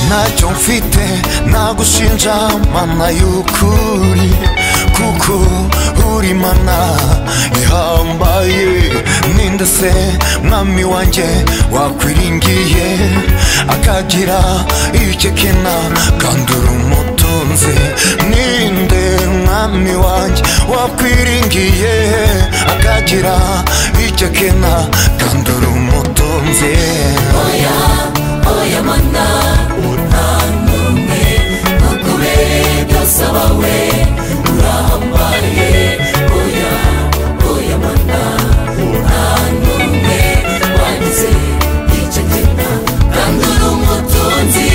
ntacyo mfite nagushinja mana y'ukuri kuko uri mana ihambaye ninde se mwami wanjye wakwiringiye akagira icyo kena kandi uri umutunzi ninde mwami wanjye wakwiringiye akagira icyo kena kandi uri umutunzi oya oya mana ntanumwe ntukubere byose abawe urahambaye oya oya mana ntanumwe wagize icyo kena kandi uri umutunzi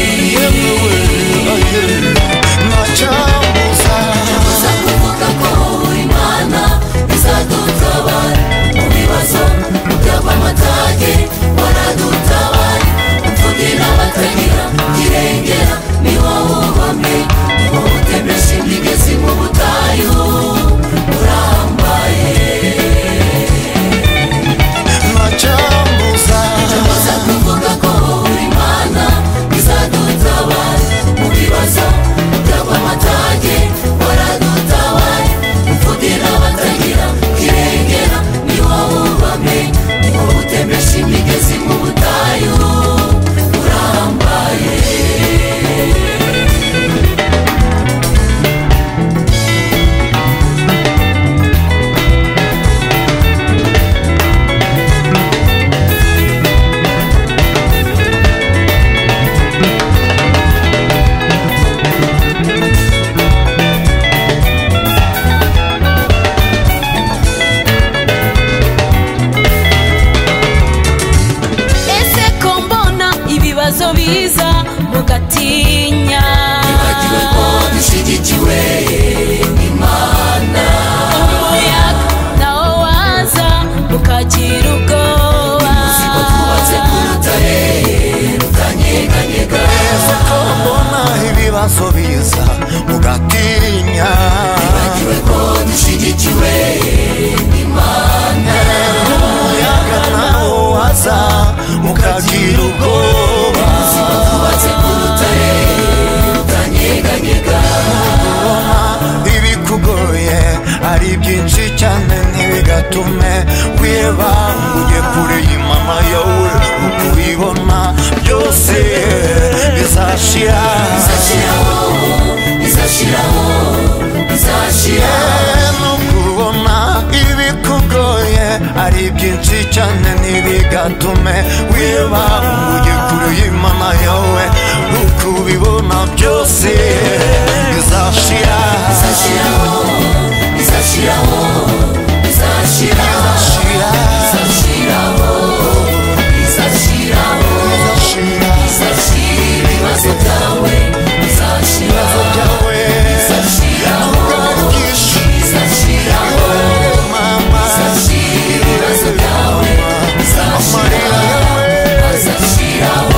ntacyabuza kuvuga ko uri Imana izadutabara mu bibazo by'amatage waradutabara imfubyi n'abatagira kirengera ni wowe ubame ni wowe utemesha imigezi mu butayu urambaye ntacyabuza kuvuga ko uri Imana izadutabara mu bibazo by'amatage waradutabara imfubyi n'abatagira kirengera ni wowe ubame ni wowe utemesha imigezi mu butayu urambaye ese ko mbona ibibazo biza mugatinya nibagiwe ko dushyigikiwe n'Imana umuyaga nawo waza mukagira ubwoba ko twubatse ku rutare rutanyeganyega ese ko mbona ibibazo biza mugatinya nibagiwe ko dushyigikiwe n'Imana umuyaga nawo waza mukagira ubwoba twubatse ku rutare rutanyeganyega ibikugoye ari byinshi cyane ntibigatume wiheba ujye kure y'Imana yawe uko ubibona byose bizashira bizashira no kubona ibikugoye ari byinshi cyane ntibigatume wiheba ujye kure y'Imana yawe uko ubibona byose bizashira ibibazo byawe bizashiraho ibibazo byawe bizashiraho